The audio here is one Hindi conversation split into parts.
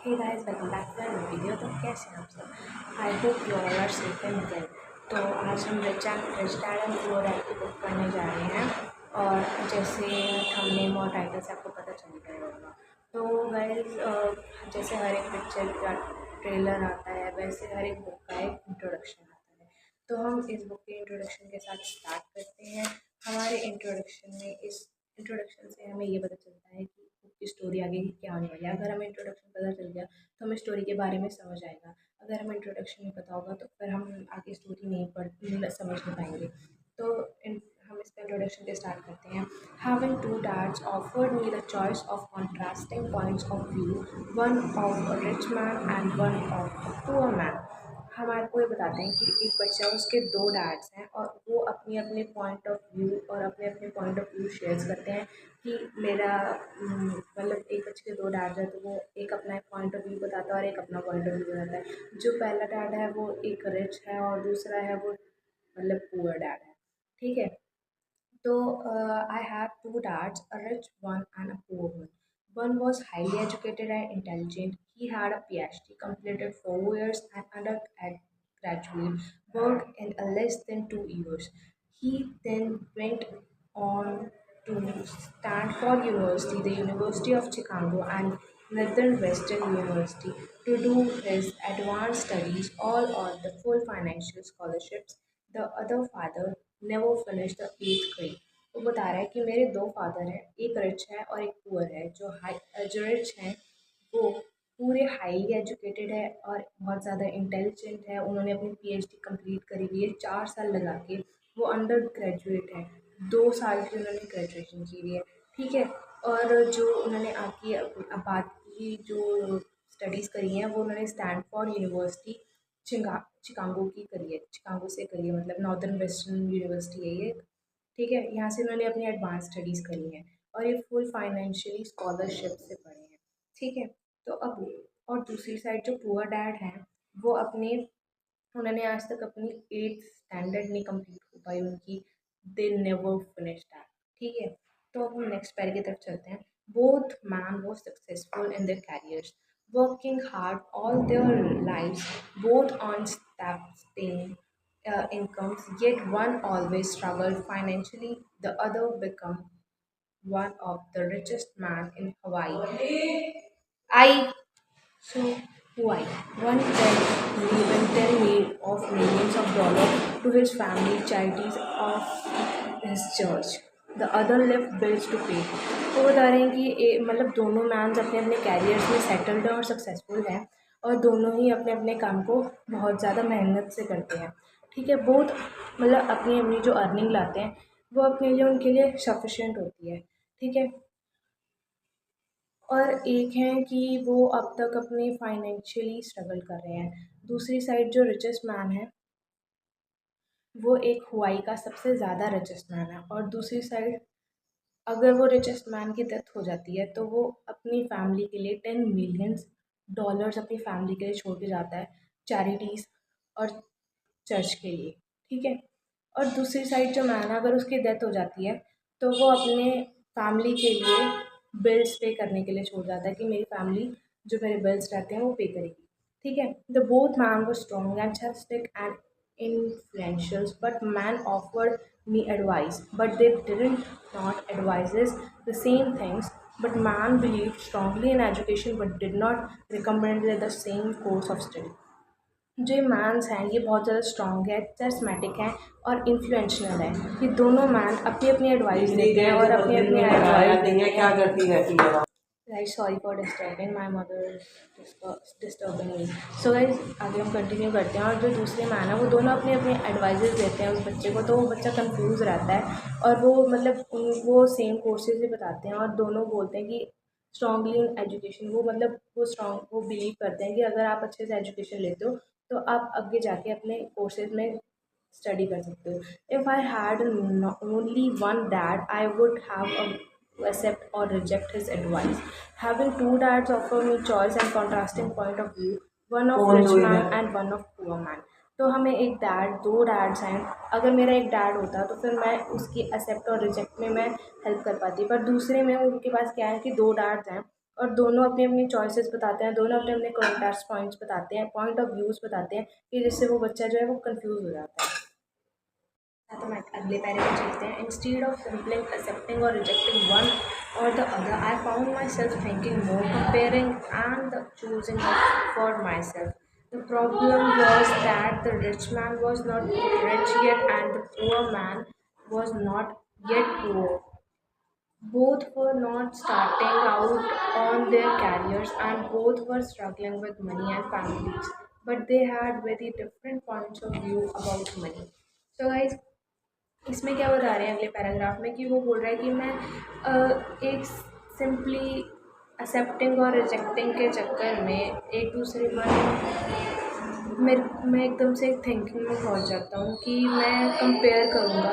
Hey guys, welcome back to another video. तो कैसे हैं आप सब? I hope you all are safe and well. तो आज हम rich dad and poor dad की बुक पढ़ने जा रहे हैं। और जैसे थंबनेल और टाइटल से आपको पता चल गया होगा। तो गाइस, जैसे हर एक पिक्चर का ट्रेलर आता है, वैसे हर एक बुक का एक इंट्रोडक्शन आता है। तो हम इस बुक के इंट्रोडक्शन के साथ स्टार्ट करते हैं। हमारे इंट्रोडक्शन में इस इंट्रोडक्शन से हमें ये पता चलता है कि बुक की स्टोरी आगे की क्या होने वाली है। अगर हमें इंट्रोडक्शन पता चल गया तो हमें स्टोरी के बारे में समझ आएगा। अगर हमें इंट्रोडक्शन नहीं पता होगा तो फिर हम आगे स्टोरी नहीं समझ नहीं पाएंगे। तो हम इसका इंट्रोडक्शन के स्टार्ट करते हैं। Having two dads offered me the choice of contrasting points of view, one of a rich man and one of a poor man. हमारे को ये बताते हैं कि एक बच्चा, उसके दो डैड्स हैं और वो अपनी अपने पॉइंट ऑफ व्यू और अपने अपने पॉइंट ऑफ व्यू शेयर करते हैं कि मेरा मतलब एक बच्चे के दो डैड्स हैं तो वो एक अपना पॉइंट ऑफ व्यू बताता है और एक अपना पॉइंट ऑफ व्यू बताता है। जो पहला डैड है वो एक रिच है और दूसरा है वो मतलब पुअर डैड है। ठीक है। So I have two dads, a rich one and a poor one. One was highly educated and intelligent. He had a PhD, completed 4 years, and undergraduate work in a less than 2 years. He then went on to Stanford University, the University of Chicago, and Northwestern University to do his advanced studies, all on the full financial scholarships. The other father never finished the 8th grade. वो बता रहा है कि मेरे दो फादर हैं, एक रिच है और एक पुअर है। जो रिच हैं वो पूरे हाईली एजुकेटेड है और बहुत ज़्यादा इंटेलिजेंट है। उन्होंने अपनी पीएचडी कंप्लीट करी हुई है 4 साल लगा के। वो अंडर ग्रेजुएट है, 2 साल की उन्होंने ग्रेजुएशन की हुई है। ठीक है। और जो उन्होंने आगे अब बात की जो स्टडीज़ करी हैं वो उन्होंने स्टैनफोर्ड यूनिवर्सिटी चिकागो की करी है। चिकागो से करी है, मतलब नॉर्दर्न वेस्टर्न यूनिवर्सिटी है ये। ठीक है। यहाँ से उन्होंने अपनी एडवांस स्टडीज़ करी हैं और ये फुल फाइनेंशियली स्कॉलरशिप से पढ़े हैं। ठीक है। तो अब और दूसरी साइड जो पुअर डैड हैं वो अपने उन्होंने आज तक अपनी 8th स्टैंडर्ड नहीं कंप्लीट हो पाई उनकी। They never finish that. ठीक है। तो अब हम नेक्स्ट पैर की तरफ चलते हैं। Both man were successful in their careers, working hard all their lives, both on starting incomes, yet one always struggled financially, the other become one of the richest man in Hawaii. I so Hawaii. One then even 10 of millions of dollars to his family, charities of his church. The other left bills to pay. तो बता रहे हैं कि मतलब दोनों मैन्स अपने अपने कैरियर्स में सेटल्ड हैं और सक्सेसफुल हैं और दोनों ही अपने अपने काम को बहुत ज़्यादा मेहनत से करते हैं। ठीक है। बहुत मतलब अपनी अपनी जो अर्निंग लाते हैं वो अपने लिए उनके लिए सफिशेंट होती है। ठीक है। और एक है कि वो अब तक अपने फाइनेंशियली स्ट्रगल कर रहे हैं। दूसरी साइड जो रिचेस्ट मैन है वो एक हुआई का सबसे ज़्यादा रिचेस्ट मैन है। और दूसरी साइड अगर वो रिचेस्ट मैन की डेथ हो जाती है तो वो अपनी फैमिली के लिए $10 मिलियन अपनी फैमिली के लिए छोड़ के जाता है, चैरिटीज़ और चर्च के लिए। ठीक है। और दूसरी साइड जो मैन है अगर उसकी डेथ हो जाती है तो वो अपने फैमिली के लिए बिल्स पे करने के लिए छोड़ जाता है कि मेरी फैमिली जो मेरे बिल्स रहते हैं वो पे करेगी। ठीक है। The both man were strong and enthusiastic and influential, but man offered me advice, but they didn't not advises the same things. But man believed strongly in education, but did not recommend the same course of study. जो मैन्स हैं ये बहुत ज़्यादा स्ट्रॉन्ग है, चरिस्मेटिक हैं और इन्फ्लुएंशियल है। ये दोनों मैन अपनी अपनी एडवाइस देते हैं और अपनी अपनी एडवाइस क्या करती रहती है। Guys, sorry for disturbing, my mother disturbing me. So guys, आगे हम कंटिन्यू करते हैं। और जो दूसरे मैन है वो दोनों अपने अपने एडवाइजेस देते हैं उस बच्चे को, तो वो बच्चा कंफ्यूज रहता है और वो मतलब वो सेम कोर्सेज ही बताते हैं और दोनों बोलते हैं कि स्ट्रॉन्गली इन एजुकेशन। वो मतलब वो बिलीव करते हैं कि अगर आप अच्छे से एजुकेशन लेते हो तो आप आगे जाके अपने कोर्सेज में स्टडी कर सकते हो। If I had only one dad I would have accept or reject his advice. Having two dads offer me choice and contrasting point of view, one of rich man and one of poor man. तो हमें एक दो डैड्स हैं। अगर मेरा एक डैड होता तो फिर मैं उसकी एक्सेप्ट और रिजेक्ट में मैं हेल्प कर पाती, पर दूसरे में उनके पास क्या है कि दो डैड्स हैं और दोनों अपनी अपनी चॉइसेस बताते हैं, दोनों अपने अपने कॉन्ट्रास्ट पॉइंट्स बताते हैं, पॉइंट ऑफ व्यूज़ बताते हैं, कि जिससे वो बच्चा जो है वो कंफ्यूज हो जाता है। तो मैं अगले पैरे में चलते हैं। इंस्टीड ऑफ सिंपली एक्सेप्टिंग और रिजेक्टिंग वन और the other, I found my self thinking more, comparing and choosing for my self. The problem was that the rich man was not rich yet and the poor man was not yet poor. Both were not starting out on their careers and both were struggling with money and families. But they had very different points of view about money. So guys, इसमें क्या बता रहे हैं अगले पैराग्राफ में कि वो बोल रहा है कि मैं एक सिंपली एक्सेप्टिंग और रिजेक्टिंग के चक्कर में एक दूसरे पर मैं एकदम से थिंकिंग में पहुंच जाता हूँ कि मैं कंपेयर करूँगा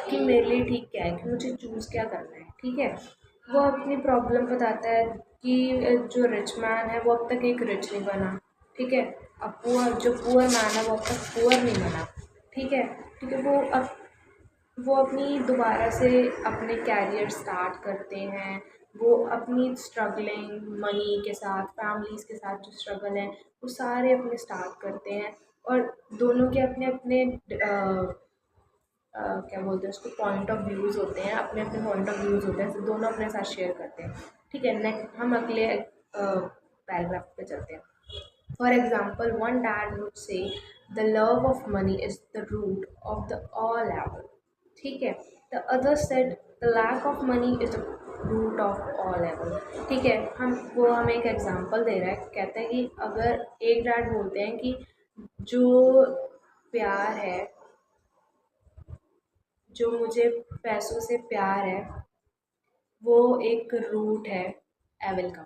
कि मेरे लिए ठीक क्या है, कि मुझे चूज़ क्या करना है। ठीक है, वो अपनी प्रॉब्लम बताता है कि जो रिच मैन है वो अब तक एक रिच नहीं बना। ठीक है, अब जो पुअर मैन है वो अब तक पुअर नहीं बना। ठीक है, ठीक है, वो अपनी दोबारा से अपने कैरियर स्टार्ट करते हैं। वो अपनी स्ट्रगलिंग मनी के साथ, फैमिलीज़ के साथ जो स्ट्रगल है वो सारे अपने स्टार्ट करते हैं। और दोनों के अपने अपने क्या बोलते हैं उसको, पॉइंट ऑफ व्यूज़ होते हैं, अपने अपने पॉइंट ऑफ व्यूज़ होते हैं, तो दोनों अपने साथ शेयर करते हैं। ठीक है, नेक्स्ट हम अगले पैराग्राफ पे चलते हैं। For example, one dad would say, the love of money is the root of the all evil. ठीक है, the other said, the lack of money is the root of all evil. ठीक है, हमें एक एग्जांपल दे रहा है, कहता है कि अगर एक डैड बोलते हैं कि जो प्यार है, जो मुझे पैसों से प्यार है, वो एक रूट है एविल का।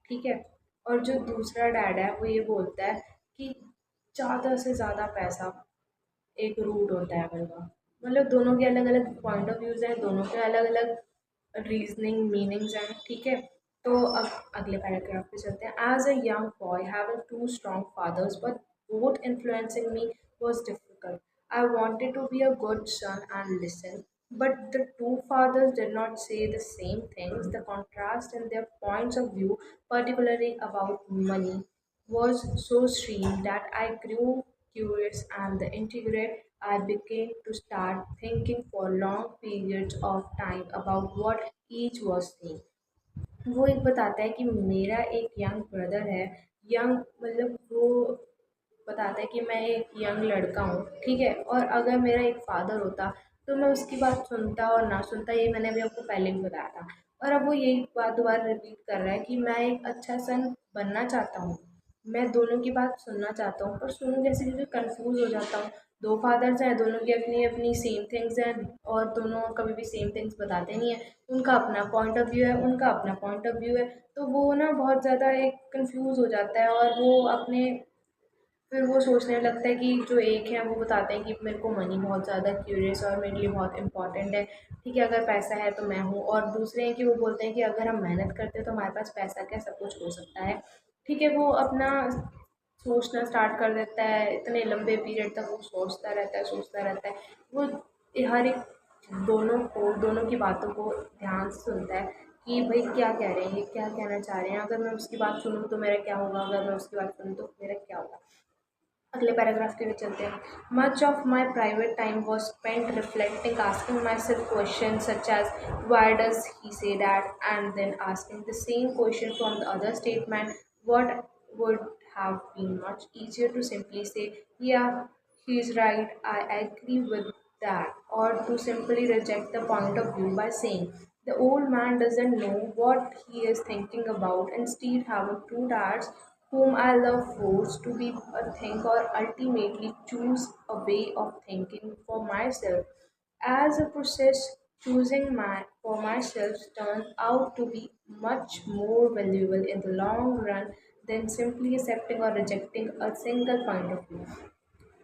ठीक है, और जो दूसरा डैड है वो ये बोलता है कि ज़्यादा से ज़्यादा पैसा एक रूट होता है एविल का। मतलब दोनों के अलग अलग पॉइंट ऑफ व्यूज़ हैं, दोनों के अलग अलग रीजनिंग मीनिंग्स हैं। ठीक है, तो अब अगले पैराग्राफ पे चलते हैं। As a young boy having two strong fathers but both influencing me was difficult. I wanted to be a good son and listen, but the two fathers did not say the same things. The contrast in their points of view, particularly about money, was so extreme that I grew curious and the integrate. I began to start thinking for long periods of time about what each was saying. वो एक बताता है कि मेरा एक यंग ब्रदर है। यंग मतलब वो बताता है कि मैं एक यंग लड़का हूँ। ठीक है, और अगर मेरा एक फ़ादर होता तो मैं उसकी बात सुनता और ना सुनता, ये मैंने अभी आपको पहले भी बताया था। और अब वो यही बात दोबारा रिपीट कर रहा है कि मैं एक अच्छा सन बनना चाहता हूँ, मैं दोनों की बात सुनना चाहता हूँ, पर सुनूँ कैसे, क्योंकि कन्फ्यूज़ हो जाता हूँ। दो फादर्स हैं, दोनों की अपनी अपनी सेम थिंग्स हैं और दोनों कभी भी सेम थिंग्स बताते नहीं हैं। उनका अपना पॉइंट ऑफ व्यू है, उनका अपना पॉइंट ऑफ व्यू है, तो वो ना बहुत ज़्यादा एक कन्फ्यूज़ हो जाता है और वो अपने फिर वो सोचने लगता है कि जो एक है वो बताते हैं कि मेरे को मनी बहुत ज़्यादा क्यूरियस और मेरे लिए बहुत इंपॉर्टेंट है। ठीक है, अगर पैसा है तो मैं हूँ। और दूसरे हैं कि वो बोलते हैं कि अगर हम मेहनत करते हैं तो हमारे पास पैसा क्या, सब कुछ हो सकता है। ठीक है, वो अपना सोचना स्टार्ट कर देता है, इतने लंबे पीरियड तक वो सोचता रहता है, सोचता रहता है। वो हर एक दोनों की बातों को ध्यान से सुनता है कि भाई क्या कह रहे हैं, ये क्या कहना चाह रहे हैं, अगर मैं उसकी बात सुनूँ तो मेरा क्या होगा, अगर मैं उसकी बात सुनूँ तो मेरा क्या होगा। अगले पैराग्राफ के लिए चलते हैं। Much of my private time was spent reflecting, asking myself question such as why does he say that, and then asking the same question from the other statement, what would have been much easier to simply say, yeah, he's right, I agree with that, or to simply reject the point of view by saying, the old man doesn't know what he is thinking about. Instead, having two dads whom I love forced to be a think or ultimately choose a way of thinking for myself. As a process, choosing for myself turned out to be much more valuable in the long run than simply accepting or rejecting a single point of view.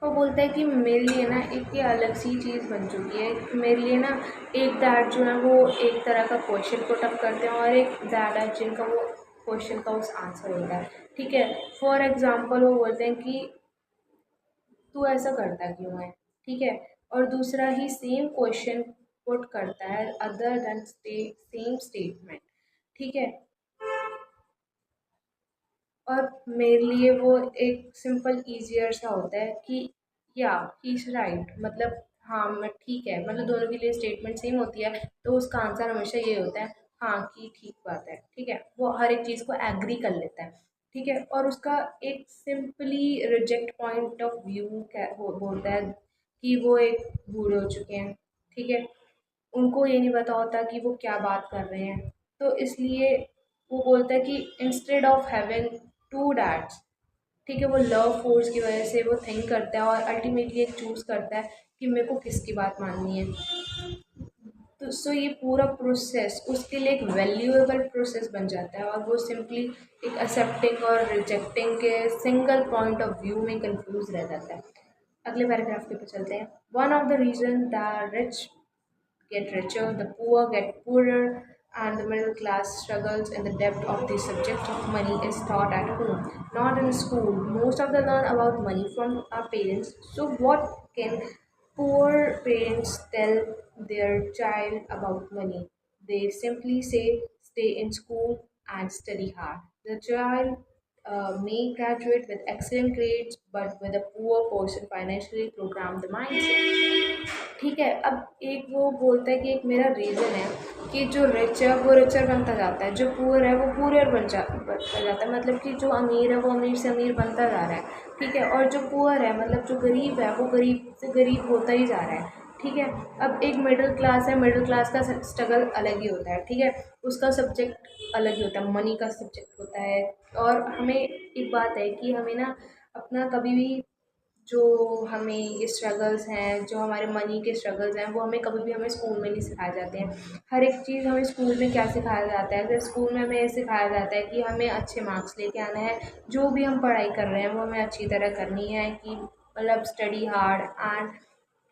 वो बोलता है कि मेरे लिए ना एक ये अलग सी चीज़ बन चुकी है। मेरे लिए ना एक डैड जो है वो एक तरह का क्वेश्चन पुट अप करते हैं और एक डैड है जिनका वो क्वेश्चन का उस आंसर होता है। ठीक है, फॉर एग्ज़ाम्पल वो बोलते हैं कि तू ऐसा करता क्यों है? ठीक है, और दूसरा ही सेम क्वेश्चन पुट करता है अदर देन सेम स्टेटमेंट। ठीक है, और मेरे लिए वो एक सिंपल ईजियर सा होता है कि या ही इज़ राइट, मतलब हाँ मैं ठीक है, मतलब दोनों के लिए स्टेटमेंट सेम होती है तो उसका आंसर हमेशा ये होता है हाँ कि ठीक बात है, ठीक है, वो हर एक चीज़ को एग्री कर लेता है, ठीक है। और उसका एक simply reject point of view बोलता है कि वो एक बूढ़े हो चुके हैं, ठीक है, उनको ये नहीं पता होता कि वो क्या बात कर रहे हैं। तो इसलिए वो बोलता है कि instead of having two dads, ठीक है, वो लव फोर्स की वजह से वो थिंक करता है और अल्टीमेटली एक चूज़ करता है कि मेरे को किसकी बात माननी है। तो सो ये पूरा प्रोसेस उसके लिए एक वैल्यूएबल प्रोसेस बन जाता है और वो सिंपली एक एक्सेप्टिंग और रिजेक्टिंग के सिंगल पॉइंट ऑफ व्यू में कंफ्यूज रह जाता है। अगले पैराग्राफ के ऊपर चलते हैं। One of the reason the rich get richer, the poor get poorer, and the middle class struggles in the depth of the subject of money is taught at home, not in school. Most of them learn about money from our parents. So, what can poor parents tell their child about money? They simply say, stay in school and study hard. The child may graduate with excellent grades, but with a poor person financially programmed the mindset. ठीक है, अब एक वो बोलता है कि एक मेरा रीज़न है कि जो रिच है वो रिचर बनता जाता है, जो पुअर है वो पुअर बनता जाता है, मतलब कि जो अमीर है वो अमीर से अमीर बनता जा रहा है, ठीक है, और जो पुअर है मतलब जो गरीब है वो गरीब से गरीब होता ही जा रहा है, ठीक है। अब एक मिडिल क्लास है, मिडिल क्लास का स्ट्रगल अलग ही होता है, ठीक है, उसका सब्जेक्ट अलग ही होता है, मनी का सब्जेक्ट होता है। और हमें एक बात है कि हमें ना अपना कभी भी जो हमें ये स्ट्रगल्स हैं, जो हमारे मनी के स्ट्रगल्स हैं, वो हमें कभी भी हमें स्कूल में नहीं सिखाए जाते हैं। हर एक चीज़ हमें स्कूल में क्या सिखाया जाता है, फिर स्कूल में हमें ये सिखाया जाता है कि हमें अच्छे मार्क्स लेके आना है, जो भी हम पढ़ाई कर रहे हैं वो हमें अच्छी तरह करनी है, कि मतलब study hard and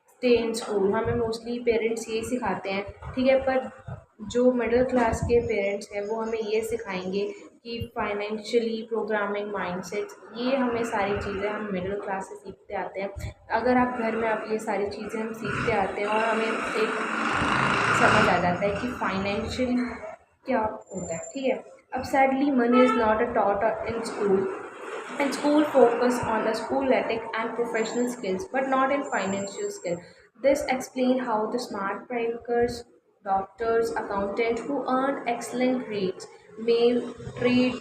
stay in school, हमें मोस्टली पेरेंट्स यही सिखाते हैं, ठीक है। पर जो मिडिल क्लास के पेरेंट्स हैं वो हमें ये सिखाएंगे कि फाइनेंशियली प्रोग्रामिंग माइंडसेट, ये हमें सारी चीज़ें हम मिडिल क्लास से सीखते आते हैं। अगर आप घर में आप ये सारी चीज़ें हम सीखते आते हैं और हमें एक समझ आ जाता है कि फाइनेंशियली क्या होता है, ठीक है। अब sadly money is not a taught in school, and school focus on the school ethic and professional skills but not in financial skill. This explains how the smart bankers, doctors, accountants who earn excellent grades may trade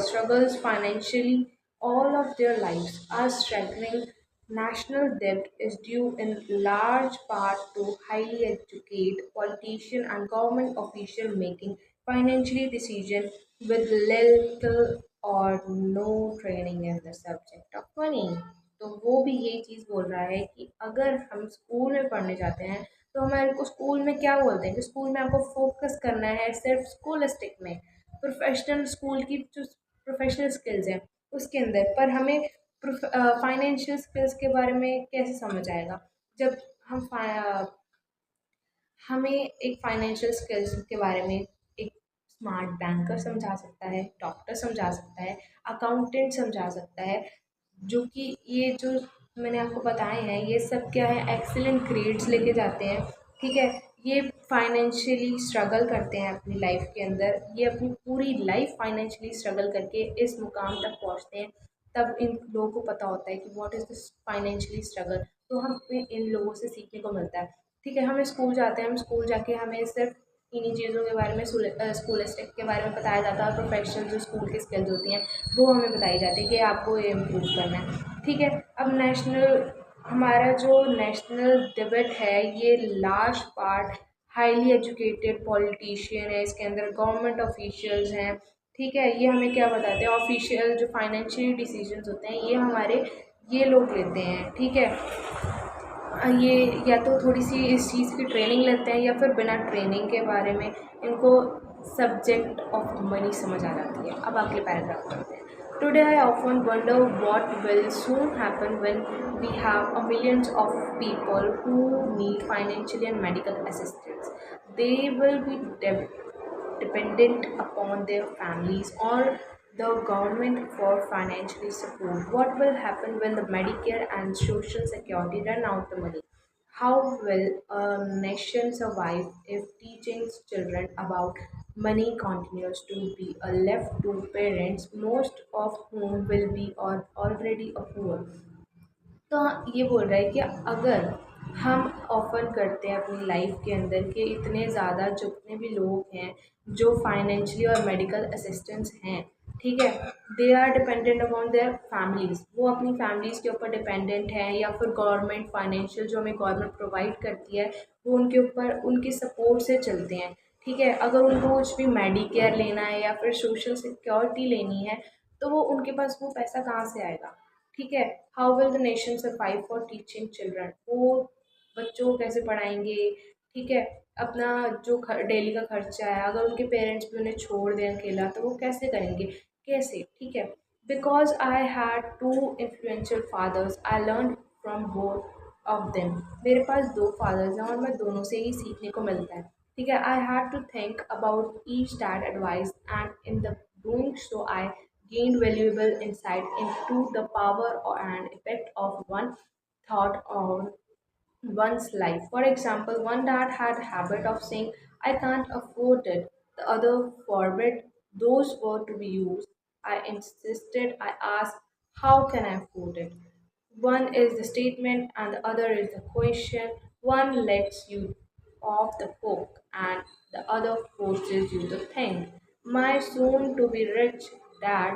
struggles financially all of their lives are struggling. National debt is due in large part to highly educated politicians and government officials making financial decisions with little और no training in the subject of money. तो वो भी यही चीज़ बोल रहा है कि अगर हम स्कूल में पढ़ने जाते हैं तो हमारे को स्कूल में क्या बोलते हैं कि स्कूल में आपको फोकस करना है सिर्फ स्कूलिस्टिक में, प्रोफेशनल स्कूल की जो प्रोफेशनल स्किल्स हैं उसके अंदर, पर हमें फाइनेंशियल स्किल्स के बारे में कैसे समझ आएगा जब हम हमें एक फाइनेंशियल स्किल्स के बारे में एक स्मार्ट बैंकर समझा सकता है, डॉक्टर समझा सकता है, अकाउंटेंट समझा सकता है, जो कि ये जो मैंने आपको बताए हैं ये सब क्या है, एक्सीलेंट ग्रेड्स लेके जाते हैं, ठीक है। ये फाइनेंशियली स्ट्रगल करते हैं अपनी लाइफ के अंदर, ये अपनी पूरी लाइफ फाइनेंशियली स्ट्रगल करके इस मुकाम तक पहुंचते हैं, तब इन लोगों को पता होता है कि what is this financially struggle. तो हमें इन लोगों से सीखने को मिलता है, ठीक है। हमें स्कूल जाते हैं, हम स्कूल जाके हमें सिर्फ इन्हीं चीज़ों के बारे में स्कूलिस्टिक के बारे में बताया जाता है और प्रोफेशनल जो स्कूल की स्किल्स होती हैं वो हमें बताई जाती है कि आपको ये इम्प्रूव करना है, ठीक है। अब नेशनल, हमारा जो नेशनल डिबेट है ये large part highly educated politician है, इसके अंदर गवर्नमेंट ऑफिशियल्स हैं, ठीक है। ये हमें क्या बताते हैं, ऑफिशियल जो फाइनेंशियल डिसीजंस होते हैं ये हमारे ये लोग लेते हैं, ठीक है। ये या तो थोड़ी सी इस चीज़ की ट्रेनिंग लेते हैं या फिर बिना ट्रेनिंग के बारे में इनको सब्जेक्ट ऑफ मनी समझ आ जाती है। अब अगले पैराग्राफ पढ़ते हैं। Today I often wonder what will soon happen when we have a millions of people who need financial and medical assistance. They will be dependent upon their families or the government for financial support. What will happen when the Medicare and Social Security run out the money? How will a nation survive if teaching children about Money continues to be a left to parents, most of whom will be or already a poor. तो हाँ, ये बोल रहा है कि अगर हम ऑफ़र करते हैं अपनी लाइफ के अंदर कि इतने ज़्यादा जितने भी लोग हैं जो फाइनेंशियली और मेडिकल असिस्टेंस हैं, ठीक है, they are dependent upon their families, वो अपनी फैमिलीज़ के ऊपर डिपेंडेंट हैं, या फिर गवर्नमेंट फाइनेंशियल जो हमें गवर्नमेंट प्रोवाइड करती है वो उनके ऊपर उनकी सपोर्ट से चलते हैं। ठीक है, अगर उनको कुछ भी मेडिकेयर लेना है या फिर सोशल सिक्योरिटी लेनी है तो वो उनके पास वो पैसा कहाँ से आएगा। ठीक है, how will the nation survive for teaching children, वो बच्चों को कैसे पढ़ाएंगे। ठीक है, अपना जो डेली का खर्चा है अगर उनके पेरेंट्स भी उन्हें छोड़ दें अकेला तो वो कैसे करेंगे, कैसे। ठीक है, because I had two influential fathers I learn from both of them, मेरे पास दो फादर्स हैं और मैं दोनों से ही सीखने को मिलता है। ठीक है, I had to think about each dad advice and in the doing so I gained valuable insight into the power and effect of one thought on one's life. For example, one dad had a habit of saying, I can't afford it. The other forbid those words to be used. I insisted, I asked, how can I afford it? One is the statement and the other is the question. One lets you off the hook and the other forces you to think. My soon to be rich dad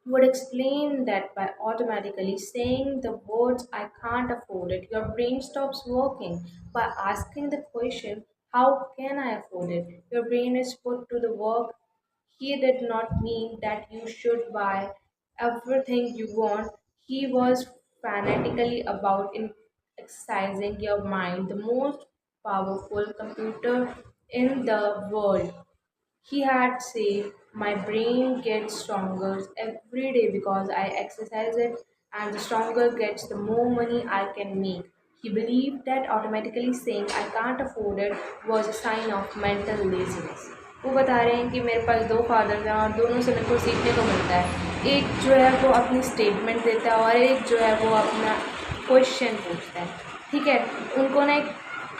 would explain that by automatically saying the words I can't afford it, your brain stops working. By asking the question, how can I afford it? Your brain is put to the work. He did not mean that you should buy everything you want. He was fanatically about exercising your mind, the most powerful computer in the world. He had said, my brain gets stronger every day because I exercise it, and the stronger gets, the more money I can make. He believed that automatically saying I can't afford it was a sign of mental laziness. वो बता रहे हैं कि मेरे पास दो फादर्स हैं और दोनों से मेरे को सीखने को मिलता है। एक जो है वो अपनी स्टेटमेंट देता है और एक जो है वो अपना क्वेश्चन पूछता है। ठीक है, उनको ना एक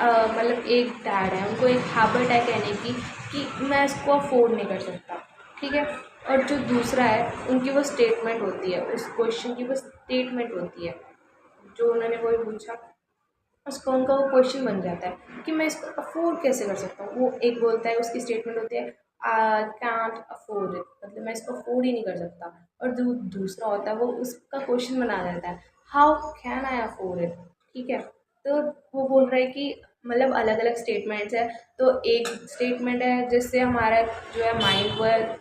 मतलब एक डैड है, उनको एक हैबिट है कहने की कि मैं इसको अफोर्ड नहीं कर सकता। ठीक है, और जो दूसरा है उनकी वो स्टेटमेंट होती है, उस क्वेश्चन की वो स्टेटमेंट होती है जो उन्होंने वो पूछा, उसका उनका वो क्वेश्चन बन जाता है कि मैं इसको अफोर्ड कैसे कर सकता हूँ। वो एक बोलता है, उसकी स्टेटमेंट होती है आई कांट अफोर्ड इट, मतलब मैं इसको अफोर्ड ही नहीं कर सकता। और दूसरा होता है वो उसका क्वेश्चन बना देता है, how can I afford it. ठीक है, तो वो बोल रहा है कि मतलब अलग अलग स्टेटमेंट्स है। तो एक स्टेटमेंट है जिससे हमारा जो है माइंड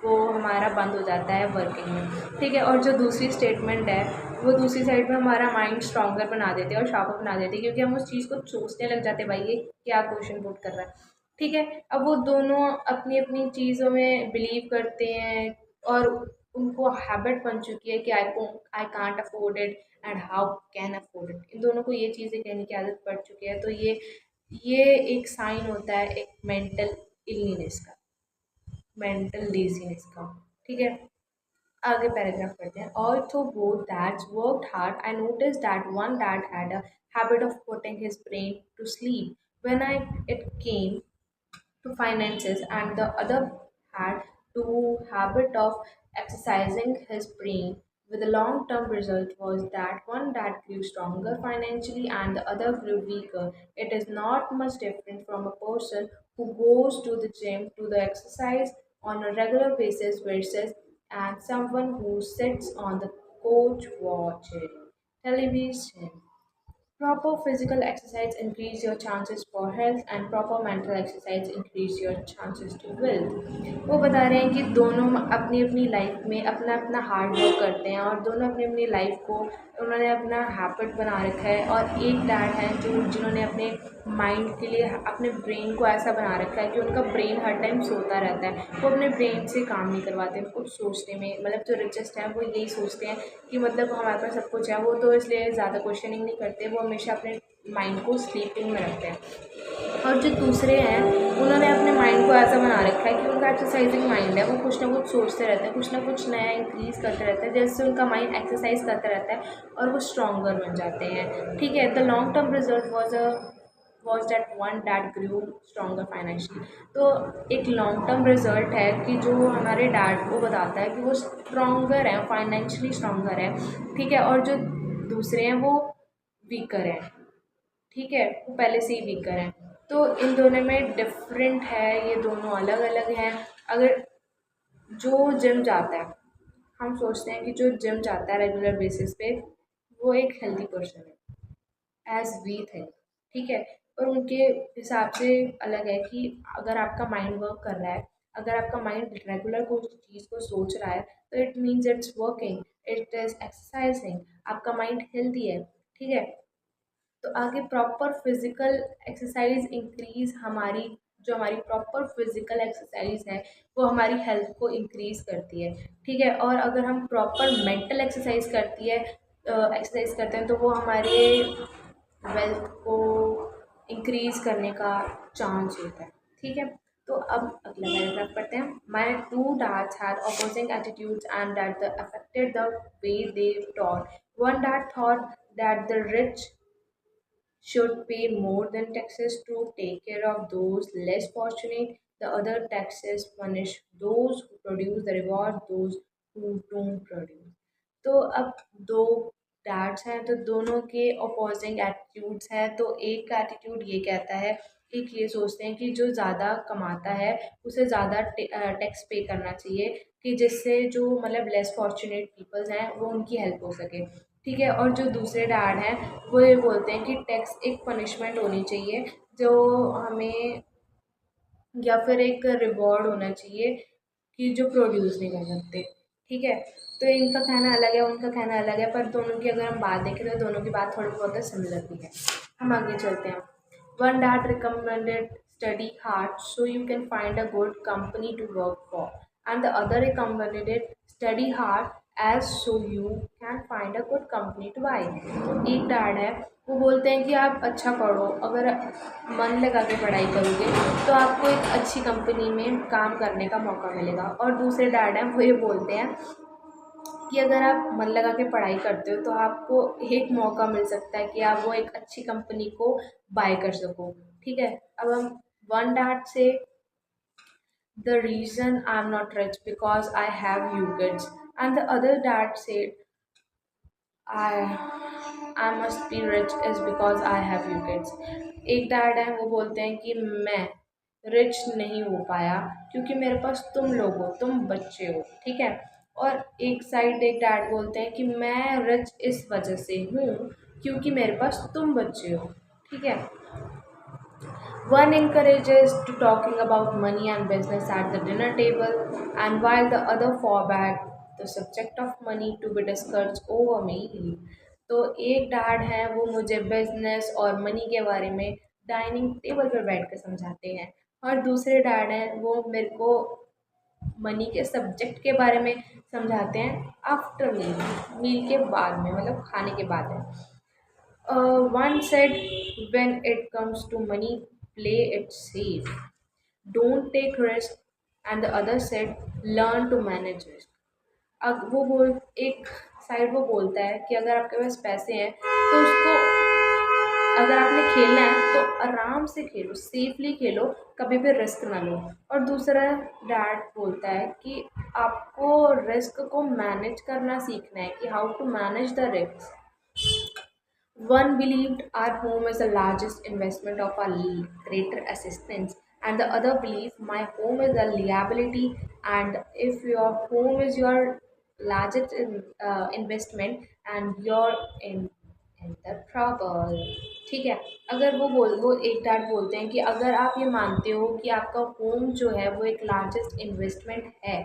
वो हमारा बंद हो जाता है वर्किंग में। ठीक है, और जो दूसरी स्टेटमेंट है वो दूसरी साइड में हमारा माइंड स्ट्रॉन्गर बना देते हैं और शार्पर बना देते हैं, क्योंकि हम उस चीज़ को सोचने लग जाते हैं भाई ये क्या क्वेश्चन पुट कर रहा है। ठीक है, अब वो दोनों अपनी अपनी चीज़ों में बिलीव करते हैं और उनको हैबिट बन चुकी है कि I can't afford it and how can afford it. इन दोनों को ये चीज़ें कहने की आदत पड़ चुकी है। तो ये एक साइन होता है एक मेंटल इलनेस का, मेंटल लेजीनेस का। ठीक है, आगे पैराग्राफ पढ़ते हैं। Although both dads worked hard, I noticed that one dad had a habit of putting his brain to sleep when it came to finances, and the other had to habit of exercising his brain. With the long-term result was that one dad grew stronger financially and the other grew weaker. It is not much different from a person who goes to the gym to the exercise on a regular basis versus and someone who sits on the couch watching television. Proper physical exercise increase your chances for health and proper mental exercise increase your chances to wealth। वो बता रहे हैं कि दोनों अपनी अपनी लाइफ में अपना अपना हार्ड वर्क करते हैं और दोनों अपनी अपनी लाइफ को उन्होंने अपना हैबिट बना रखा है। और एक डैड हैं जिन्होंने अपने माइंड के लिए अपने ब्रेन को ऐसा बना रखा है कि उनका ब्रेन हर टाइम सोता रहता है, वो अपने ब्रेन से काम नहीं करवाते कुछ सोचने में। मतलब जो रिचेस्ट हैं वो यही सोचते हैं कि मतलब हमारे पास सब कुछ है, वो तो इसलिए ज़्यादा क्वेश्चनिंग नहीं करते, वो हमेशा अपने माइंड को स्लीपिंग में रखते हैं। और जो दूसरे हैं उन्होंने अपने माइंड को ऐसा बना रखा है कि उनका एक्सरसाइजिंग माइंड है, वो कुछ ना कुछ सोचते रहते हैं, कुछ ना कुछ नया इंक्रीज़ करते रहते हैं, जैसे उनका माइंड एक्सरसाइज करता रहता है और वो स्ट्रॉन्गर बन जाते हैं। ठीक है, the long term result was a was that one dad grew stronger financially. तो एक लॉन्ग टर्म रिजल्ट है कि जो हमारे डैड को बताता है कि वो स्ट्रॉन्गर है, फाइनेंशियली स्ट्रॉन्गर है, ठीक है, और जो दूसरे हैं वो वीकर हैं, ठीक है, वो पहले से ही वीकर हैं। तो इन दोनों में डिफरेंट है, ये दोनों अलग अलग हैं। अगर जो जिम जाता है, हम सोचते हैं कि जो जिम जाता है रेगुलर बेसिस पे वो एक हेल्दी पर्सन है एज वी थिंक, ठीक है, और उनके हिसाब से अलग है कि अगर आपका माइंड वर्क कर रहा है, अगर आपका माइंड रेगुलर कोई चीज़ को सोच रहा है तो it means it's working, it is exercising, आपका माइंड हेल्दी है, ठीक है। तो आगे प्रॉपर फिजिकल एक्सरसाइज इंक्रीज हमारी, जो हमारी प्रॉपर फिजिकल एक्सरसाइज है वो हमारी हेल्थ को इंक्रीज करती है, ठीक है। और अगर हम प्रॉपर मेंटल एक्सरसाइज एक्सरसाइज करते हैं तो वो हमारे वेल्थ को इंक्रीज करने का चांस होता है, ठीक है। तो अब अगला पैराग्राफ पढ़ते हैं। My two dads had opposing attitudes and that the affected the way they taught. One dad thought that the rich should pay more than taxes to take care of those less fortunate. The other taxes punish those who produce, the reward those who don't produce. तो अब दो डैड्स हैं तो दोनों के अपोजिंग एटीट्यूड्स हैं। तो एक का एटीट्यूड ये कहता है, एक ये सोचते हैं कि जो ज़्यादा कमाता है उसे ज़्यादा टैक्स पे करना चाहिए कि जिससे जो मतलब लेस फॉर्चुनेट पीपल्स हैं वो उनकी हेल्प हो सके, ठीक है। और जो दूसरे डैड हैं वो ये बोलते हैं कि टैक्स एक पनिशमेंट होनी चाहिए जो हमें, या फिर एक रिवॉर्ड होना चाहिए कि जो प्रोड्यूस नहीं कर सकते, ठीक है। तो इनका कहना अलग है, उनका कहना अलग है, पर दोनों की अगर हम बात देखें तो दोनों की बात थोड़ी बहुत सिमिलर भी है। हम आगे चलते हैं। One dad recommended study hard so you can find a good company to work for, and the other recommended study hard as so you can find a good company to buy. तो एक डैड है वो बोलते हैं कि आप अच्छा पढ़ो, अगर मन लगा के पढ़ाई करोगे तो आपको एक अच्छी कंपनी में काम करने का मौका मिलेगा। और दूसरे डैड हैं वो ये बोलते हैं कि अगर आप मन लगा के पढ़ाई करते हो तो आपको एक मौका मिल सकता है कि आप वो एक अच्छी कंपनी को बाय कर सको, ठीक है। अब हम वन डैड से the reason I'm not rich because I have you kids, and the other dad said I must be rich is because I have you kids. एक डैड है वो बोलते हैं कि मैं रिच नहीं हो पाया क्योंकि मेरे पास तुम लोग हो, तुम बच्चे हो, ठीक है। और एक साइड एक डैड बोलते हैं कि मैं रिच इस वजह से हूँ क्योंकि मेरे पास तुम बच्चे हो, ठीक है। One encourages to talking about money and business at the dinner table, and while the other forbade the subject of money to be discussed over meal. तो एक डैड है वो मुझे बिजनेस और मनी के बारे में डाइनिंग टेबल पर बैठ कर समझाते हैं, और दूसरे डैड हैं वो मेरे को मनी के सब्जेक्ट के बारे में समझाते हैं आफ्टर मील, मील के बाद में, मतलब खाने के बाद में। One said, when it comes to money, play it safe. Don't take risk. And the other said, learn to manage risk. अब वो बोल एक साइड वो बोलता है कि अगर आपके पास पैसे हैं तो उसको, अगर आपने खेलना है तो आराम से खेलो, सेफली खेलो, कभी भी रिस्क ना लो। और दूसरा डैड बोलता है कि आपको रिस्क को मैनेज करना सीखना है, कि how to manage the risk. One believed our home is the largest investment of our greater assistance, and the other believed my home is a liability. And if your home is your largest investment, and you're in the trouble, ठीक है। अगर वो एक डैड बोलते हैं कि अगर आप ये मानते हो कि आपका होम जो है वो एक लार्जेस्ट इन्वेस्टमेंट है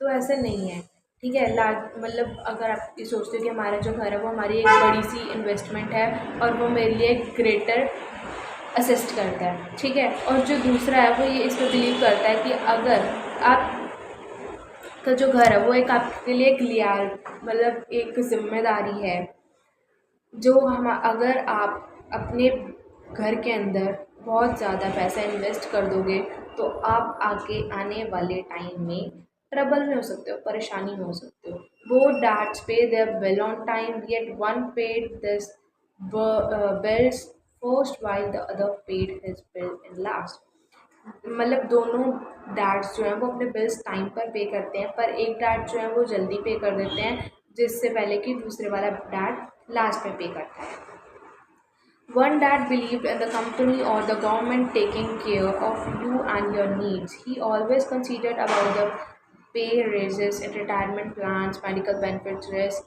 तो ऐसा नहीं है, ठीक है। लार्ज मतलब अगर आप ये सोचते हो कि हमारा जो घर है वो हमारी एक बड़ी सी इन्वेस्टमेंट है और वो मेरे लिए एक ग्रेटर असिस्ट करता है, ठीक है। और जो दूसरा है वो ये इस पर बिलीव करता है कि अगर आप का जो घर है वो एक आपके लिए एक लियाल मतलब एक जिम्मेदारी है, जो हम अगर आप अपने घर के अंदर बहुत ज़्यादा पैसा इन्वेस्ट कर दोगे तो आप आगे आने वाले टाइम में ट्रबल में हो सकते हो, परेशानी में हो सकते हो। Both dads pay their bill on time, yet one paid this bills first while the other paid his bill in last. मतलब दोनों डैड्स जो हैं वो अपने बिल्स टाइम पर पे करते हैं, पर एक डैड जो है वो जल्दी पे कर देते हैं, जिससे पहले कि दूसरे वाला डैड लास्ट में पे करता है. One dad believed in the company or the government taking care of you and your needs. He always considered about the pay raises, retirement plans, medical benefits, rest,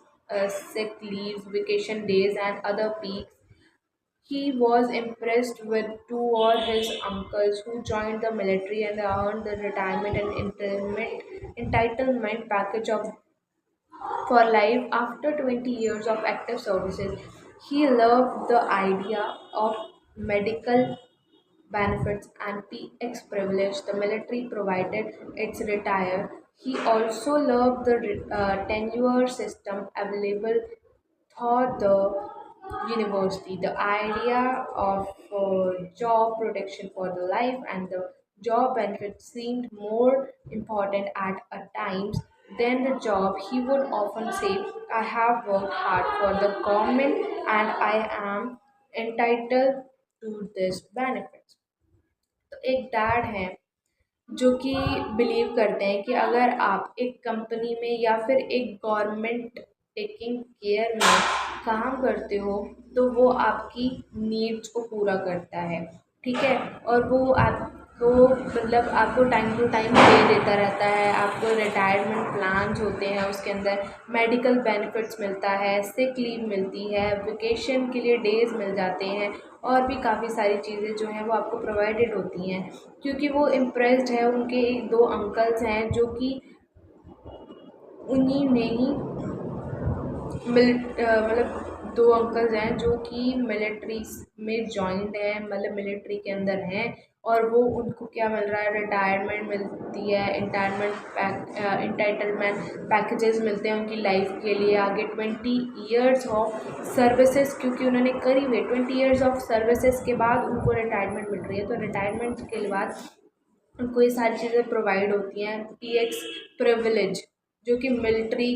sick leaves, vacation days, and other peaks. He was impressed with two of his uncles who joined the military and earned the retirement and entitlement package of for life after 20 years of active services. He loved the idea of medical benefits and PX privilege the military provided its retire. He also loved the tenure system available through the university. The idea of job protection for the life and the job benefits seemed more important at a times than the job. He would often say, I have worked hard for the government and I am entitled to this benefits. तो एक डैड हैं जो कि बिलीव करते हैं कि अगर आप एक कंपनी में या फिर एक गवर्नमेंट टेकिंग केयर में काम करते हो तो वो आपकी नीड्स को पूरा करता है, ठीक है, और वो आपको मतलब आपको टाइम टू टाइम पे देता रहता है. आपको रिटायरमेंट प्लान्स होते हैं, उसके अंदर मेडिकल बेनिफिट्स मिलता है, सिक लीव मिलती है, वेकेशन के लिए डेज़ मिल जाते हैं और भी काफ़ी सारी चीज़ें जो हैं वो आपको प्रोवाइडेड होती हैं. क्योंकि वो इम्प्रेस्ड है, उनके दो अंकल्स हैं जो कि उन्हीं ने ही मतलब दो अंकल्स हैं जो कि मिलिट्री में जॉइंड हैं, मतलब मिलिट्री के अंदर हैं, और वो उनको क्या मिल रहा है, रिटायरमेंट मिलती है, इंटाइटलमेंट पैकेजेस मिलते हैं उनकी लाइफ के लिए आगे 20 ईयर्स ऑफ सर्विसेज, क्योंकि उन्होंने करी हुई 20 ईयर्स ऑफ सर्विसेज के बाद उनको रिटायरमेंट मिल रही है. तो रिटायरमेंट के बाद उनको ये सारी चीज़ें प्रोवाइड होती हैं. PX प्रिविलेज जो कि मिलिट्री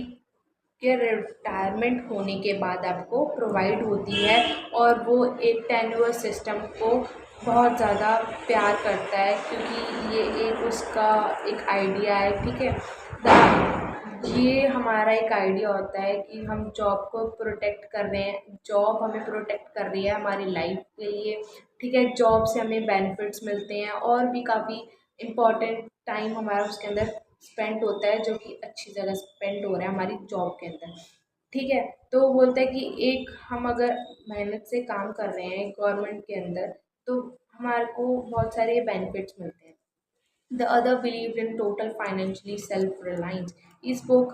के रिटायरमेंट होने के बाद आपको प्रोवाइड होती है, और वो एक टेन्योर सिस्टम को बहुत ज़्यादा प्यार करता है क्योंकि ये एक उसका एक आइडिया है, ठीक है. ये हमारा एक आइडिया होता है कि हम जॉब को प्रोटेक्ट कर रहे हैं, जॉब हमें प्रोटेक्ट कर रही है हमारी लाइफ के लिए, ठीक है. जॉब से हमें बेनिफिट्स मिलते हैं और भी काफ़ी इम्पोर्टेंट टाइम हमारा उसके अंदर स्पेंड होता है जो कि अच्छी जगह स्पेंड हो रहा है हमारी जॉब के अंदर, ठीक है. तो वो बोलता है कि एक हम अगर मेहनत से काम कर रहे हैं गवर्नमेंट के अंदर तो हमारे को बहुत सारे बेनिफिट्स मिलते हैं. The other believed in total financially self-reliance. He spoke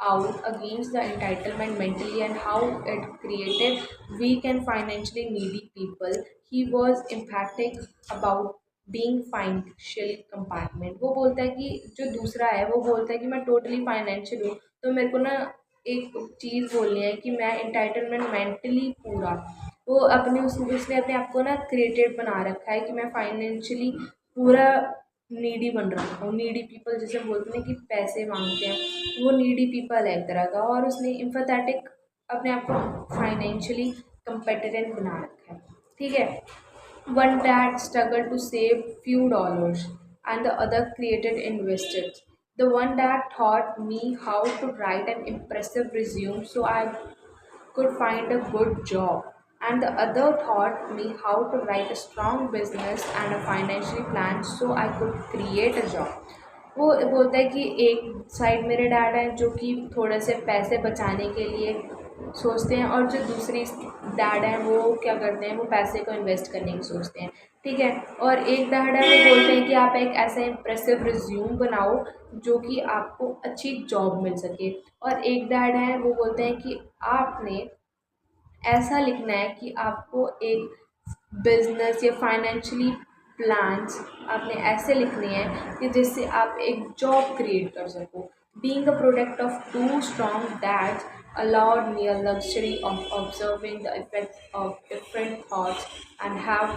out against the entitlement mentally and how it created weak and financially needy people. He was emphatic about being financially compartment. वो बोलता है कि जो दूसरा है वो बोलता है कि मैं टोटली फाइनेंशियल हूँ, तो मेरे को ना एक चीज़ बोलनी है कि मैं इंटाइटलमेंट मेंटली पूरा, वो अपने उसने अपने आप को ना क्रिएटेड बना रखा है कि मैं फाइनेंशियली पूरा नीडी बन रखा हूँ. नीडी पीपल जैसे बोलते हैं कि पैसे मांगते हैं, वो नीडी पीपल है एक तरह का, और उसने एम्फैथेटिक अपने आप को फाइनेंशियली कम्पेटेंट बना रखा है, ठीक है. One dad struggled to save few dollars and the other created investors. The one dad taught me how to write an impressive resume so I could find a good job, and the other taught me how to write a strong business and a financial plan so I could create a job. वो बोलता है कि एक साइड मेरे डैड हैं जो कि थोड़े से पैसे बचाने के लिए सोचते हैं, और जो दूसरी डैड हैं वो क्या करते हैं, वो पैसे को इन्वेस्ट करने की सोचते हैं, ठीक है. और एक डैड है वो बोलते हैं कि आप एक ऐसा इम्प्रेसिव रिज्यूम बनाओ जो कि आपको अच्छी जॉब मिल सके, और एक डैड है वो बोलते हैं कि आपने ऐसा लिखना है कि आपको एक बिजनेस या फाइनेंशियली प्लान्स आपने ऐसे लिखने हैं कि जिससे आप एक जॉब क्रिएट कर सको. Being a product of two strong dads allowed me a luxury of observing the effect of different thoughts and have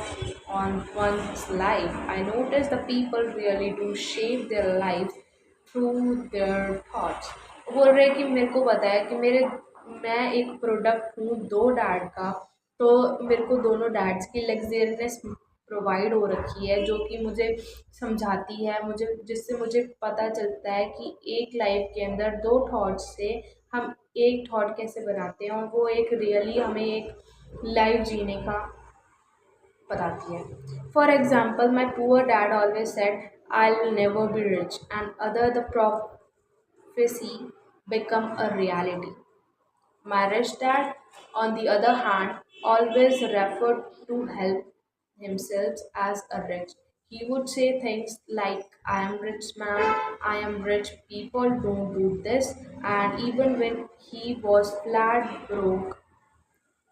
on one's life. I noticed the people really do shape their lives through their thoughts. बोल रहे कि मेरे को पता है कि मैं एक प्रोडक्ट हूँ दो डैड का, तो मेरे को दोनों डैड्स की लग्जरियस प्रोवाइड हो रखी है, जो कि मुझे समझाती है, मुझे जिससे मुझे पता चलता है कि एक लाइफ के अंदर दो थॉट्स से हम एक थॉट कैसे बनाते हैं, और वो एक रियली हमें एक लाइफ जीने का बताती है. For example, my poor dad always said I will never be rich and other the prophecy become a reality. My rich dad, on the other hand, always referred to help himself as a rich. He would say things like, I am rich man, I am rich, people don't do this, and even when he was flat broke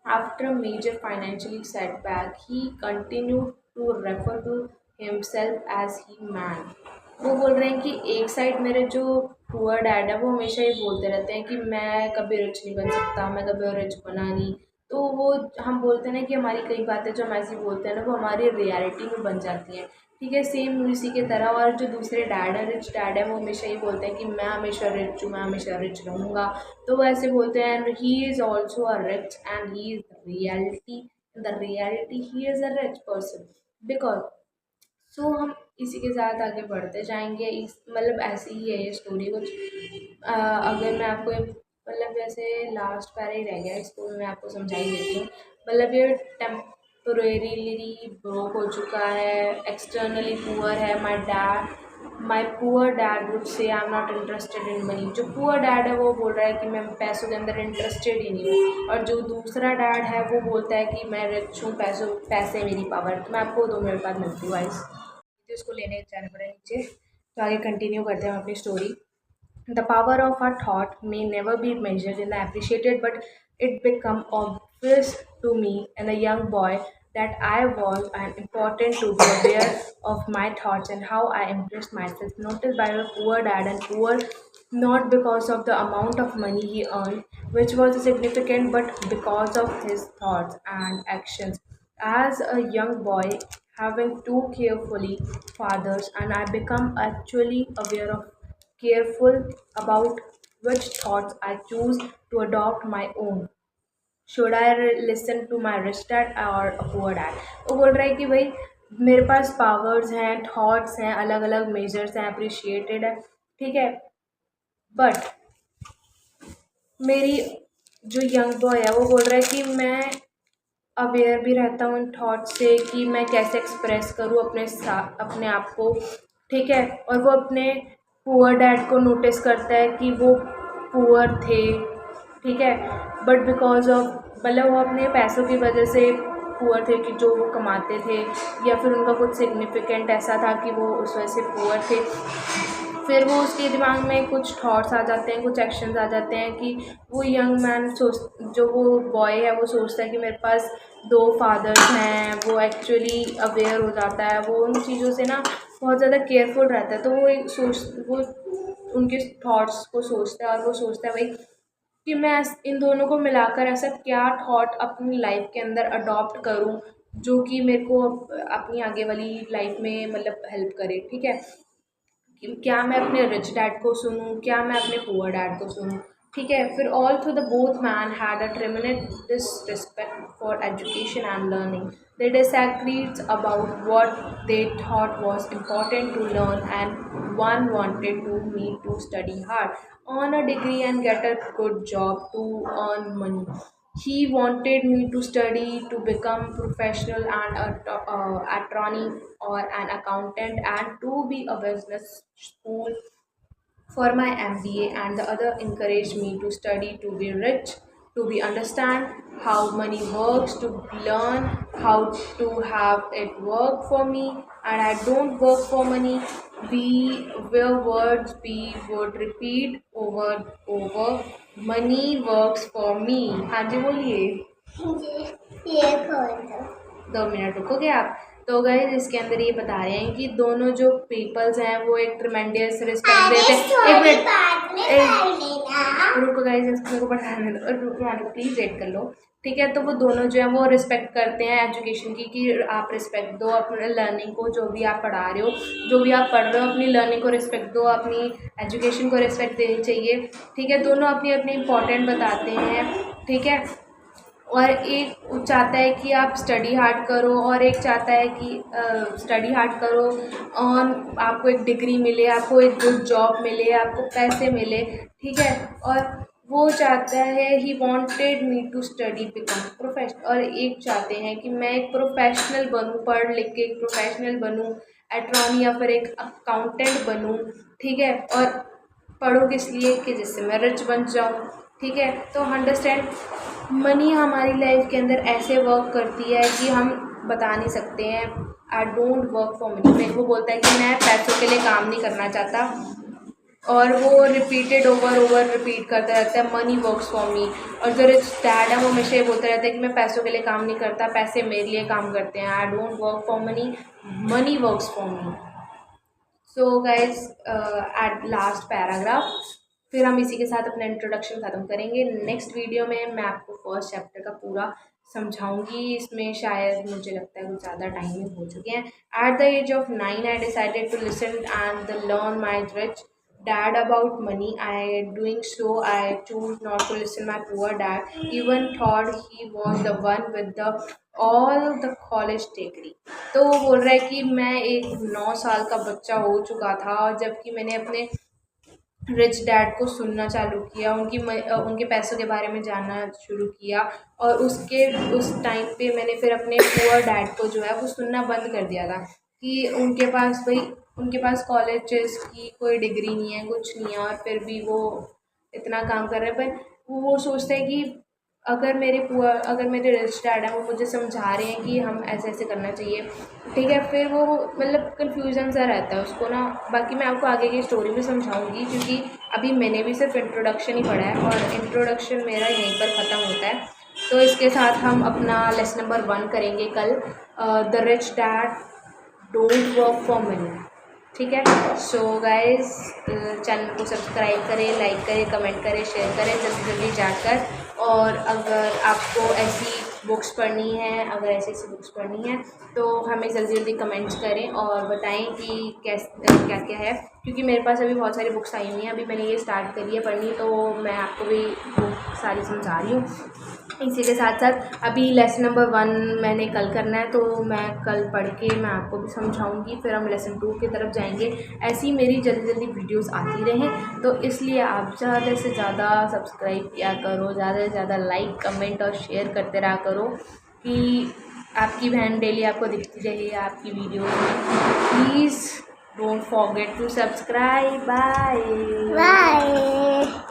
after a major financial setback, he continued to refer to himself as he man. वो बोल रहे हैं कि एक साइड मेरे जो पुअर डैड है वो हमेशा ये बोलते रहते हैं कि मैं कभी रिच नहीं बन सकता, मैं कभी रिच बना नहीं. तो वो हम बोलते हैं ना कि हमारी कई बातें जो हम ऐसी बोलते हैं ना वो हमारी रियलिटी में बन जाती हैं. ठीक है, सेम इसी की तरह. और जो दूसरे डैड है, रिच डैड है, वो हमेशा ये बोलते हैं कि मैं हमेशा रिच हूँ, मैं हमेशा रिच रहूँगा. तो वो ऐसे बोलते हैं, and he is also a rich and he is the reality he is a rich person because. So हम इसी के साथ आगे बढ़ते जाएंगे. इस मतलब ऐसी ही है ये स्टोरी कुछ. अगर मैं आपको मतलब जैसे लास्ट पैरा ही रह गया, इसको मैं आपको समझा ही देती हूँ. मतलब ये टेम्परेरीली ब्रोक हो चुका है, एक्सटर्नली पुअर है. माई poor dad would say I am not interested in money. जो पुअर डैड है वो बोल रहा है कि मैं पैसों के अंदर इंटरेस्टेड ही नहीं हूँ, और जो दूसरा डैड है वो बोलता है कि मैं रिच हूँ, पैसे मेरी पावर. तो मैं आपको 2 मिनट बाद मिलती हूँ गाइस. तो इसको लेने जाना पड़ेगा नीचे. तो आगे कंटिन्यू करते हैं हम अपनी story. The power of a thought may never be measured in the appreciated, but it became obvious to me and a young boy that I was and important to be aware of my thoughts and how I impressed myself. Noticed by a poor dad, and poor not because of the amount of money he earned, which was significant, but because of his thoughts and actions. As a young boy, having two carefully fathers, and I become actually aware of careful about which thoughts I choose to adopt my own. Should I listen to my rich dad और अ पुअर डैड. वो बोल रहा है कि भाई मेरे पास पावर्स हैं, थॉट्स हैं, अलग अलग मेजर्स हैं, अप्रिशिएटेड है, ठीक है. बट मेरी जो यंग बॉय है वो बोल रहा है कि मैं अवेयर भी रहता हूँ इन थॉट्स से कि मैं कैसे एक्सप्रेस करूँ अपने आप को, ठीक है. और वो अपने पुअर डैड को नोटिस करता है कि वो पुअर थे, ठीक है, बट बिकॉज ऑफ मतलब वो अपने पैसों की वजह से पुअर थे कि जो वो कमाते थे, या फिर उनका कुछ सिग्निफिकेंट ऐसा था कि वो उस वजह से पुअर थे. फिर वो उसके दिमाग में कुछ थॉट्स आ जाते हैं, कुछ एक्शंस आ जाते हैं कि वो यंग मैन जो वो बॉय है वो सोचता है कि मेरे पास 2 फादर्स हैं. वो एक्चुअली अवेयर हो जाता है, वो उन चीज़ों से ना बहुत ज़्यादा केयरफुल रहता है. तो वो उनके थॉट्स को सोचता है, और वो सोचता है भाई कि मैं इन दोनों को मिलाकर ऐसा क्या थॉट अपनी लाइफ के अंदर अडॉप्ट करूं जो कि मेरे को अपनी आगे वाली लाइफ में मतलब हेल्प करे, ठीक है. क्या मैं अपने रिच डैड को सुनूं, क्या मैं अपने पुअर डैड को सुनूं, ठीक है. फिर all through the both man had a ट्रेमेंडस respect for education and learning. They disagreed about what they thought was important to learn, and one wanted me to study hard, earn a degree, and get a good job to earn money. He wanted me to study to become professional and attorney or an accountant, and to be a business school for my MBA, and the other encouraged me to study to be rich, to be understand how money works, to learn how to have it work for me, and I don't work for money. We were words we would repeat over. Money works for me. हाँ जी बोलिए. ये खोल दो. 2 मिनट रुकोगे आप. तो गाइस इसके अंदर ये बता रहे हैं कि दोनों जो पीपल्स हैं वो एक ट्रेमेंडियस रिस्पेक्ट देते हैं. 1 मिनट रुको गाइस, इसको बताने दो, रुको प्लीज़ वेट कर लो, ठीक है. तो वो दोनों जो है वो रिस्पेक्ट करते हैं एजुकेशन की, कि आप रिस्पेक्ट दो अपने लर्निंग को. जो भी आप पढ़ा रहे हो, जो भी आप पढ़ रहे हो, अपनी लर्निंग को रिस्पेक्ट दो, अपनी एजुकेशन को रिस्पेक्ट देनी चाहिए, ठीक है. दोनों अपनी अपनी इम्पोर्टेंट बताते हैं, ठीक है. और एक चाहता है कि आप स्टडी हार्ड करो, और एक चाहता है कि स्टडी हार्ड करो और आपको एक डिग्री मिले, आपको एक गुड जॉब मिले, आपको पैसे मिले, ठीक है। और वो चाहता है, he wanted me to study become professional, और एक चाहते हैं कि मैं एक प्रोफेशनल बनूँ, पढ़ लिख के एक प्रोफेशनल बनूँ, अटॉर्नी या फिर एक अकाउंटेंट बनूँ, ठीक है। और पढ़ो किस लिए कि जिससे मैं रिच बन जाऊँ, ठीक है। तो अंडरस्टैंड, मनी हमारी लाइफ के अंदर ऐसे वर्क करती है कि हम बता नहीं सकते हैं। I don't work for money, वो बोलता है कि मैं पैसों के लिए काम नहीं करना चाहता, और वो रिपीटेड ओवर रिपीट करता रहता है, मनी वर्क्स फॉर मी। और जो रिच डैड है वो हमेशा ये बोलता रहता है कि मैं पैसों के लिए काम नहीं करता, पैसे मेरे लिए काम करते हैं। I don't work for money, money works for me. So guys, at last paragraph, फिर हम इसी के साथ अपना इंट्रोडक्शन ख़त्म करेंगे। नेक्स्ट वीडियो में मैं आपको फर्स्ट चैप्टर का पूरा समझाऊंगी। इसमें शायद मुझे लगता है कुछ ज़्यादा टाइम में हो चुके हैं। At the age of 9 I decided to listen and learn my rich dad about money. I doing so, I choose not to listen my poor dad, even thought he was the one with the all the college degree. तो वो बोल रहा है कि मैं एक 9 साल का बच्चा हो चुका था, और जबकि मैंने अपने रिच डैड को सुनना चालू किया, उनके पैसों के बारे में जानना शुरू किया, और उस टाइम पे मैंने फिर अपने पुअर डैड को जो है वो सुनना बंद कर दिया था कि उनके पास कॉलेजेस की कोई डिग्री नहीं है, कुछ नहीं है, और फिर भी वो इतना काम कर रहे हैं। पर वो सोचता है कि अगर मेरे रिच डैड हैं, वो मुझे समझा रहे हैं कि हम ऐसे ऐसे करना चाहिए, ठीक है, फिर वो मतलब कन्फ्यूज़न सा रहता है उसको ना। बाकी मैं आपको आगे की स्टोरी में समझाऊंगी, क्योंकि अभी मैंने भी सिर्फ इंट्रोडक्शन ही पढ़ा है, और इंट्रोडक्शन मेरा यहीं पर ख़त्म होता है। तो इसके साथ हम अपना लेसन नंबर 1 करेंगे कल, the rich dad don't work for money, ठीक है। सो गाइस, चैनल को सब्सक्राइब करें, लाइक करें, कमेंट करें, शेयर करें जल्दी जल्दी जाकर। और अगर आपको ऐसी बुक्स पढ़नी है, ऐसी बुक्स पढ़नी है तो हमें जल्दी जल्दी कमेंट्स करें और बताएं कि क्या क्या है, क्योंकि मेरे पास अभी बहुत सारी बुक्स आई हुई हैं। अभी मैंने ये स्टार्ट करी है पढ़नी, तो मैं आपको भी बुक सारी समझा रही हूँ। इसी के साथ साथ अभी लेसन नंबर 1 मैंने कल करना है, तो मैं कल पढ़ के मैं आपको भी समझाऊंगी, फिर हम लेसन 2 की तरफ जाएंगे। ऐसी मेरी जल्दी जल्दी वीडियोस आती रहें, तो इसलिए आप ज़्यादा से ज़्यादा सब्सक्राइब किया करो, ज़्यादा से ज़्यादा लाइक, कमेंट और शेयर करते रहा करो, कि आपकी बहन डेली आपको दिखती रहे आपकी वीडियो में। Please don't forget to subscribe. Bye bye.